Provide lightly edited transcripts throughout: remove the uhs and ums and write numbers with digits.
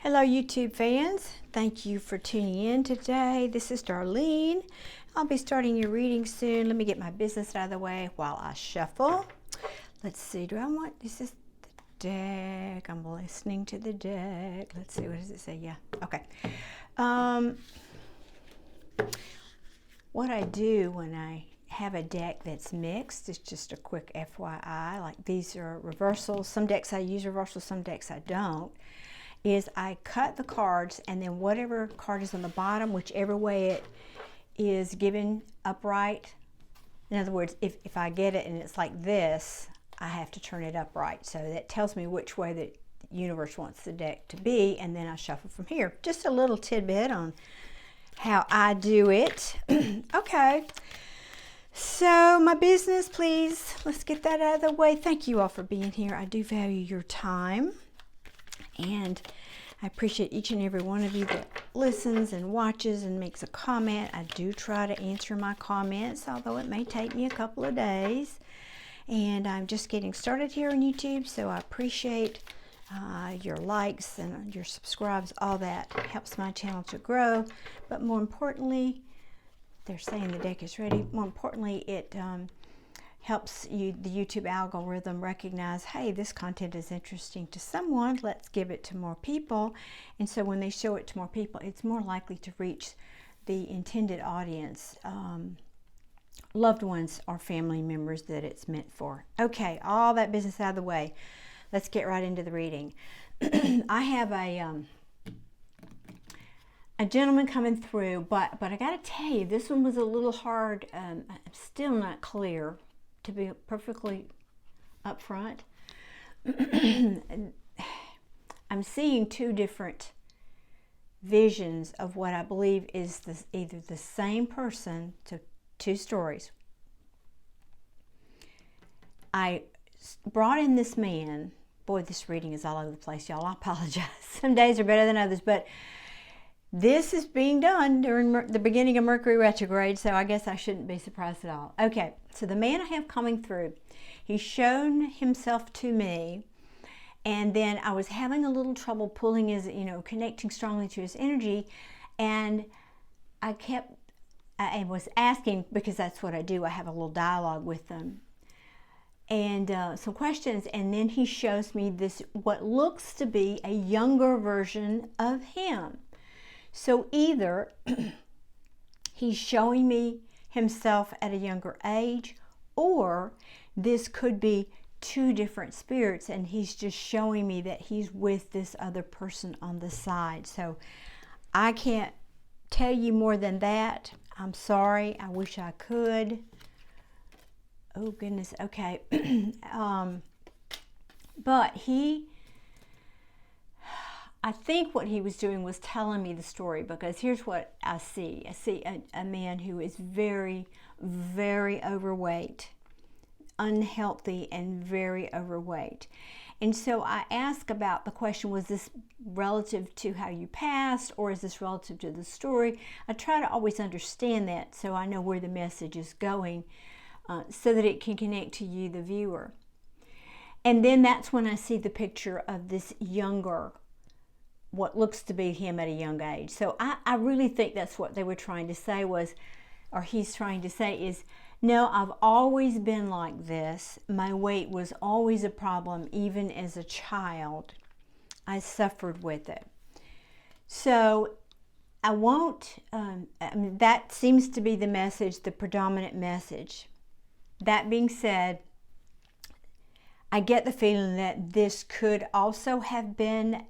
Hello YouTube fans, thank you for tuning in today. This is Darlene. I'll be starting your reading soon. Let me get my business out of the way while I shuffle. Let's see, do I want, this is the deck. I'm listening to the deck. Let's see, what does it say? Yeah, okay. What I do when I have a deck that's mixed, it's just a quick FYI, like these are reversals. Some decks I use reversals, some decks I don't. Is I cut the cards, and then whatever card is on the bottom, whichever way it is given upright. In other words, if I get it and it's like this, I have to turn it upright. So that tells me which way the universe wants the deck to be, and then I shuffle from here. Just a little tidbit on how I do it. Okay. So my business, please, let's get that out of the way. Thank you all for being here. I do value your time. And I appreciate each and every one of you that listens and watches and makes a comment. I do try to answer my comments, although it may take me a couple of days. And I'm just getting started here on YouTube, so I appreciate your likes and your subscribes. All that helps my channel to grow. But more importantly, they're saying the deck is ready. More importantly, it helps the YouTube algorithm recognize, hey, this content is interesting to someone, let's give it to more people. And so when they show it to more people, it's more likely to reach the intended audience, loved ones or family members that it's meant for. Okay, all that business out of the way. Let's get right into the reading. I have a gentleman coming through, but I gotta tell you, this one was a little hard. I'm still not clear, to be perfectly upfront. I'm seeing two different visions of what I believe is either the same person, to two stories. I brought in this man. Boy, this reading is all over the place, y'all. I apologize. Some days are better than others, but this is being done during the beginning of Mercury retrograde, so I guess I shouldn't be surprised at all. Okay, so the man I have coming through, he's shown himself to me, and then I was having a little trouble pulling his, connecting strongly to his energy, and I was asking, because that's what I do, I have a little dialogue with them, and some questions, and then he shows me this, what looks to be a younger version of him. So either he's showing me himself at a younger age, or this could be two different spirits and he's just showing me that he's with this other person on the side. So I can't tell you more than that. I'm sorry. I wish I could. Oh, goodness. Okay. But I think what he was doing was telling me the story, because here's what I see. I see a man who is very, very overweight, unhealthy, and very overweight. And so I asked about the question, was this relative to how you passed, or is this relative to the story? I try to always understand that so I know where the message is going, so that it can connect to you, the viewer. And then that's when I see the picture of this younger, what looks to be him at a young age. So I really think that's what they were trying to say was, or he's trying to say is, no, I've always been like this. My weight was always a problem, even as a child. I suffered with it. So I won't, that seems to be the message, the predominant message. That being said, I get the feeling that this could also have been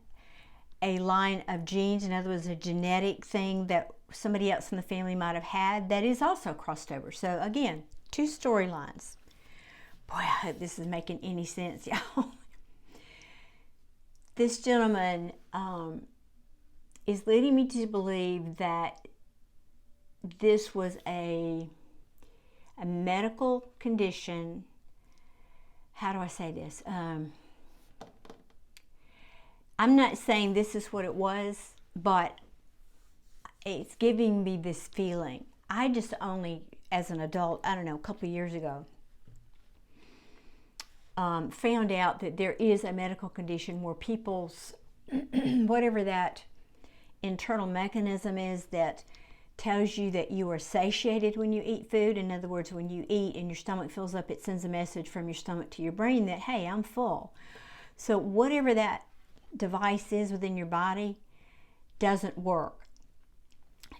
a line of genes, in other words, a genetic thing that somebody else in the family might have had that is also crossed over. So again, two storylines. Boy, I hope this is making any sense, y'all. This gentleman is leading me to believe that this was a medical condition. How do I say this? I'm not saying this is what it was, but it's giving me this feeling. I just only, as an adult, I don't know, a couple of years ago, found out that there is a medical condition where people's whatever that internal mechanism is that tells you that you are satiated when you eat food. In other words, when you eat and your stomach fills up, it sends a message from your stomach to your brain that, hey, I'm full. So whatever that device is within your body doesn't work.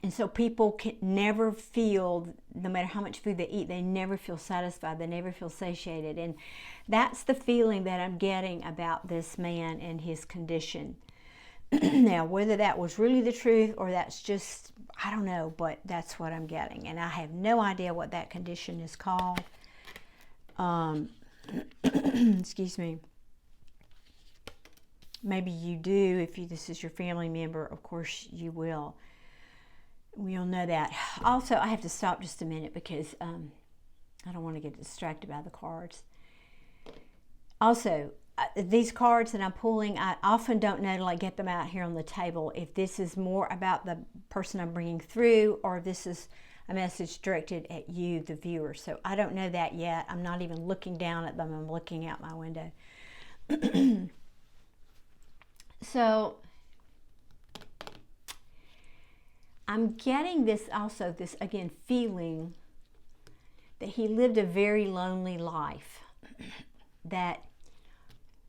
And so people can never feel, no matter how much food they eat, they never feel satisfied, they never feel satiated. And that's the feeling that I'm getting about this man and his condition. Now, whether that was really the truth or that's just, I don't know, but that's what I'm getting. And I have no idea what that condition is called. Excuse me. Maybe you do. If this is your family member, of course you will. We'll know that. Also, I have to stop just a minute because I don't want to get distracted by the cards. Also, these cards that I'm pulling, I often don't know till I get them out here on the table if this is more about the person I'm bringing through or if this is a message directed at you, the viewer. So I don't know that yet. I'm not even looking down at them. I'm looking out my window. So I'm getting this also, this again, feeling that he lived a very lonely life. That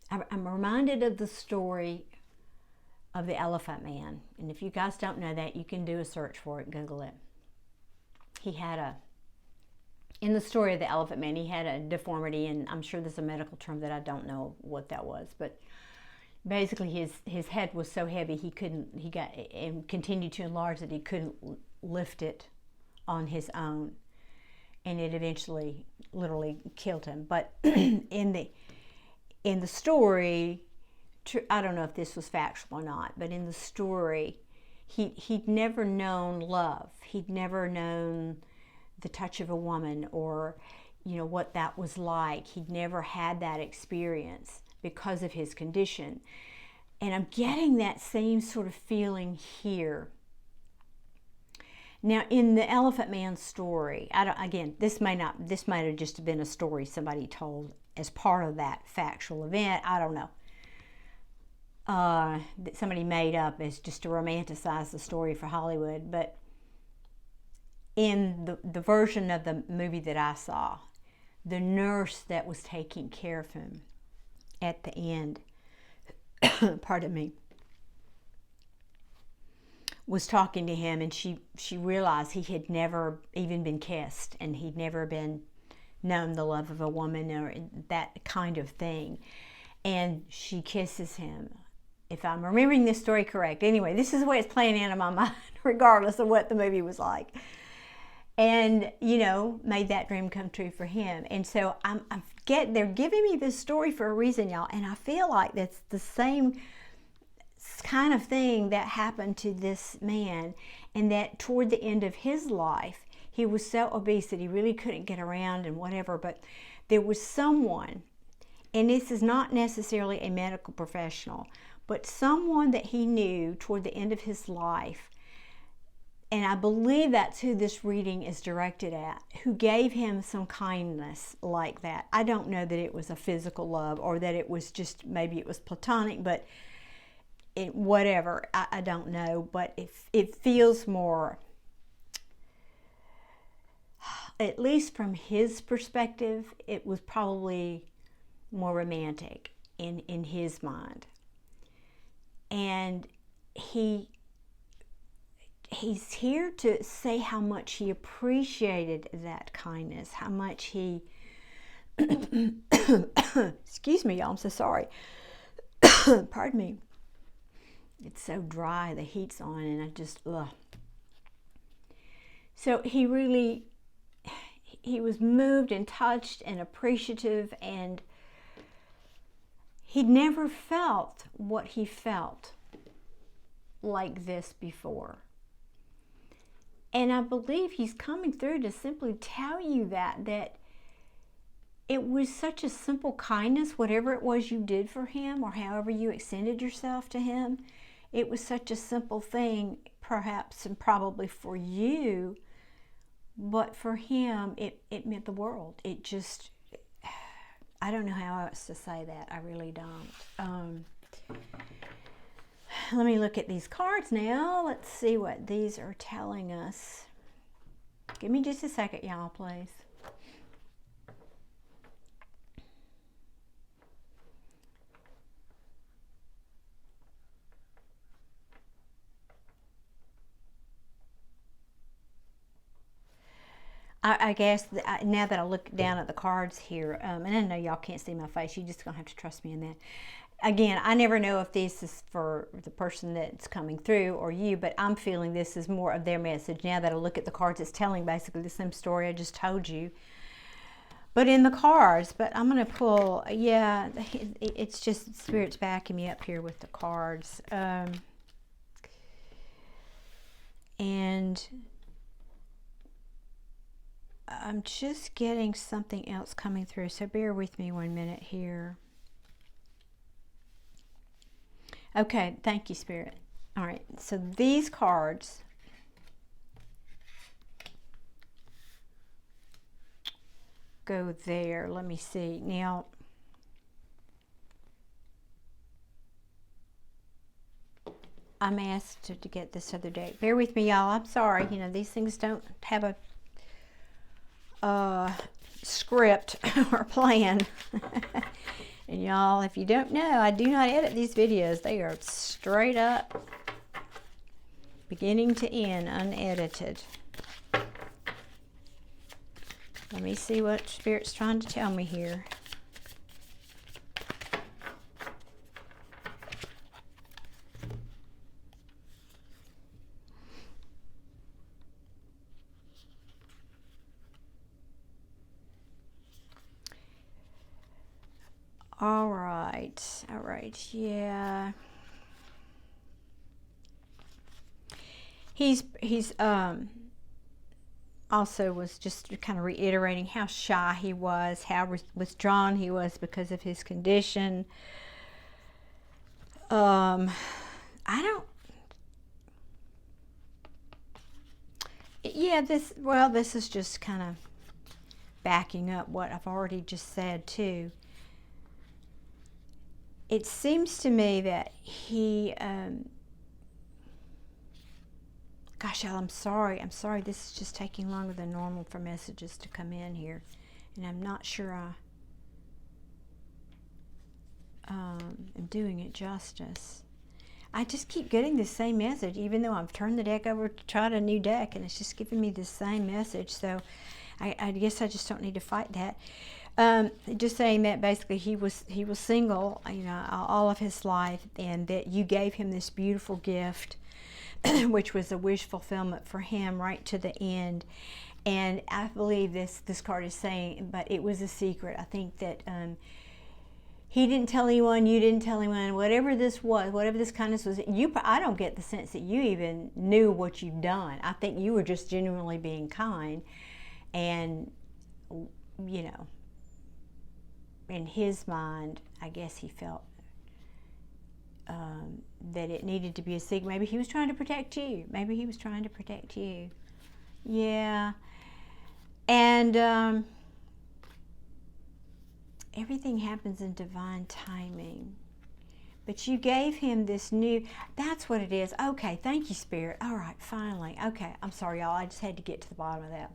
I'm reminded of the story of the Elephant Man. And if you guys don't know that, you can do a search for it, Google it. He had in the story of the Elephant Man, he had a deformity, and I'm sure there's a medical term that I don't know what that was, but basically his head was so heavy he continued to enlarge that he couldn't lift it on his own, and it eventually literally killed him. But in the story, I don't know if this was factual or not, but in the story, he'd never known love. He'd never known the touch of a woman or, what that was like. He'd never had that experience because of his condition. And I'm getting that same sort of feeling here. Now, in the Elephant Man story, this might have just been a story somebody told as part of that factual event. I don't know. That somebody made up as just to romanticize the story for Hollywood. But in the version of the movie that I saw, the nurse that was taking care of him at the end, pardon me, was talking to him, and she realized he had never even been kissed, and he'd never been known the love of a woman or that kind of thing. And she kisses him, if I'm remembering this story correct. Anyway, this is the way it's playing out in my mind, regardless of what the movie was like. And, made that dream come true for him. And so they're giving me this story for a reason, y'all. And I feel like that's the same kind of thing that happened to this man. And that toward the end of his life, he was so obese that he really couldn't get around and whatever. But there was someone, and this is not necessarily a medical professional, but someone that he knew toward the end of his life, and I believe that's who this reading is directed at, who gave him some kindness like that. I don't know that it was a physical love or that it was just, maybe it was platonic, but whatever, I don't know. But it feels more, at least from his perspective, it was probably more romantic in his mind. And he's here to say how much he appreciated that kindness, how much he, excuse me, y'all, I'm so sorry. Pardon me. It's so dry, the heat's on, and I just, ugh. So he was moved and touched and appreciative, and he'd never felt what he felt like this before. And I believe he's coming through to simply tell you that it was such a simple kindness, whatever it was you did for him or however you extended yourself to him. It was such a simple thing, perhaps and probably for you, but for him, it meant the world. It just, I don't know how else to say that. I really don't. let me look at these cards now. Let's see what these are telling us. Give me just a second, y'all, please. I guess now that I look down at the cards here, and I know y'all can't see my face, you're just going to have to trust me in that. Again, I never know if this is for the person that's coming through or you, but I'm feeling this is more of their message. Now that I look at the cards, it's telling basically the same story I just told you, but in the cards. But I'm going to pull, yeah, it's just Spirit's backing me up here with the cards. And I'm just getting something else coming through, so bear with me 1 minute here. Okay, thank you, Spirit. All right, so these cards go there. Let me see. Now, I'm asked to get this other deck. Bear with me, y'all. I'm sorry. You know, these things don't have a script or plan. And y'all, if you don't know, I do not edit these videos. They are straight up, beginning to end, unedited. Let me see what Spirit's trying to tell me here. All right, yeah. He's also was just kind of reiterating how shy he was, how withdrawn he was because of his condition. This is just kind of backing up what I've already just said too. It seems to me that he, gosh, y'all, I'm sorry. This is just taking longer than normal for messages to come in here. And I'm not sure I am doing it justice. I just keep getting the same message, even though I've turned the deck over to try a new deck, and it's just giving me the same message. So I guess I just don't need to fight that. Just saying that basically he was single, you know, all of his life, and that you gave him this beautiful gift, which was a wish fulfillment for him right to the end. And I believe this card is saying, but it was a secret. I think that he didn't tell anyone, you didn't tell anyone, whatever this was, whatever this kindness was. I don't get the sense that you even knew what you've done. I think you were just genuinely being kind, and you know, in his mind, I guess he felt that it needed to be a secret. Maybe he was trying to protect you. Yeah. And everything happens in divine timing. But you gave him this new, that's what it is. Okay, thank you, Spirit. All right, finally. Okay, I'm sorry, y'all. I just had to get to the bottom of that.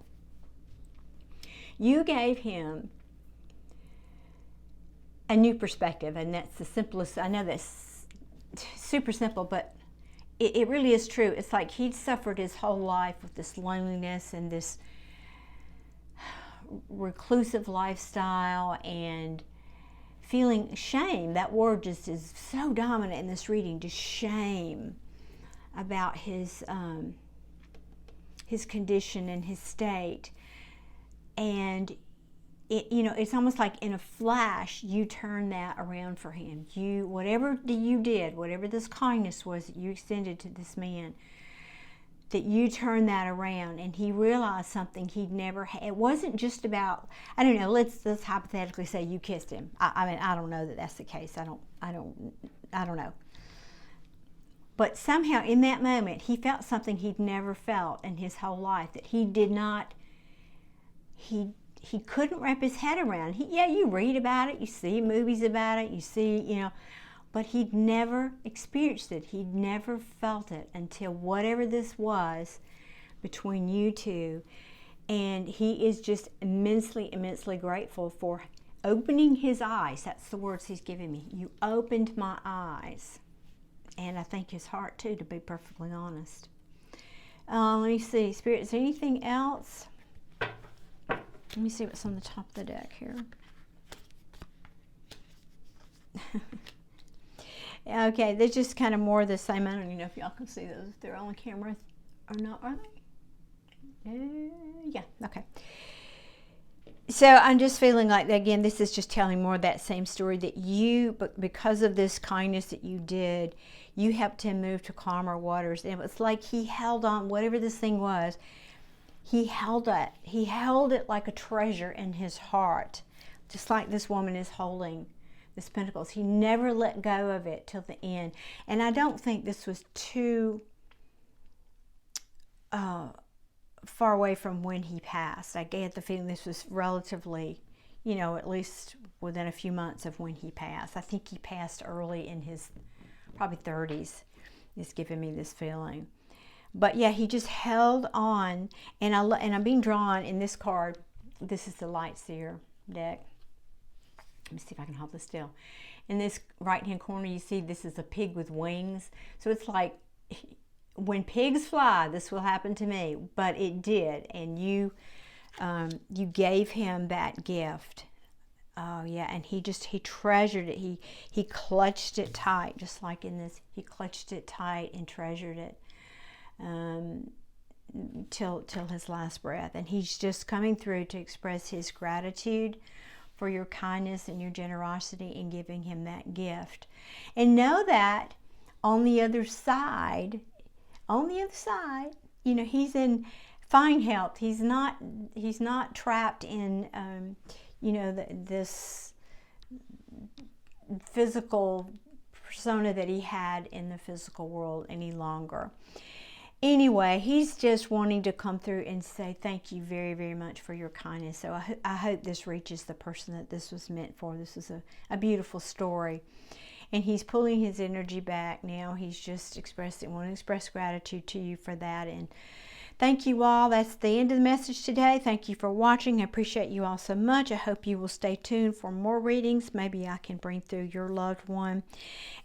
You gave him a new perspective, and that's the simplest. I know that's super simple, but it really is true. It's like he'd suffered his whole life with this loneliness and this reclusive lifestyle and feeling shame. That word just is so dominant in this reading, just shame about his condition and his state. And it's almost like in a flash, you turn that around for him. Whatever you did, whatever this kindness was that you extended to this man, that you turned that around, and he realized something he'd never had. It wasn't just about, I don't know, let's hypothetically say you kissed him. I mean, I don't know that that's the case. I don't know. But somehow in that moment, he felt something he'd never felt in his whole life, that he couldn't wrap his head around. You read about it, you see movies about it, you see, but he'd never experienced it. He'd never felt it until whatever this was between you two. And he is just immensely, immensely grateful for opening his eyes. That's the words he's giving me. You opened my eyes. And I think his heart too, to be perfectly honest. Let me see, Spirit, is there anything else? Let me see what's on the top of the deck here. Okay, they're just kind of more of the same. I don't even know if y'all can see those. If they're on camera or not, are they? Yeah, okay. So I'm just feeling like, again, this is just telling more of that same story that you, but because of this kindness that you did, you helped him move to calmer waters. And it was like he held on, whatever this thing was, he held it. He held it like a treasure in his heart, just like this woman is holding this pentacles. He never let go of it till the end. And I don't think this was too far away from when he passed. I get the feeling this was relatively, you know, at least within a few months of when he passed. I think he passed early in his probably 30s. It's giving me this feeling. But yeah, he just held on, and I'm being drawn in this card. This is the Light Seer deck. Let me see if I can hold this still. In this right-hand corner, you see this is a pig with wings. So it's like, when pigs fly, this will happen to me. But it did, and you gave him that gift. Oh yeah, and he treasured it. He clutched it tight, just like in this. He clutched it tight and treasured it till his last breath. And he's just coming through to express his gratitude for your kindness and your generosity in giving him that gift. And know that on the other side, you know, he's in fine health. He's not trapped in you know, this physical persona that he had in the physical world any longer. Anyway, he's just wanting to come through and say thank you very, very much for your kindness. So I hope this reaches the person that this was meant for. This is a beautiful story. And he's pulling his energy back now. He's just wanting to express gratitude to you for that. And thank you all. That's the end of the message today. Thank you for watching. I appreciate you all so much. I hope you will stay tuned for more readings. Maybe I can bring through your loved one.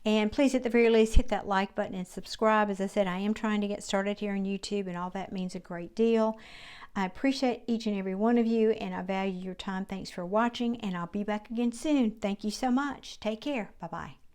And please, at the very least, hit that like button and subscribe. As I said, I am trying to get started here on YouTube, and all that means a great deal. I appreciate each and every one of you, and I value your time. Thanks for watching, and I'll be back again soon. Thank you so much. Take care. Bye-bye.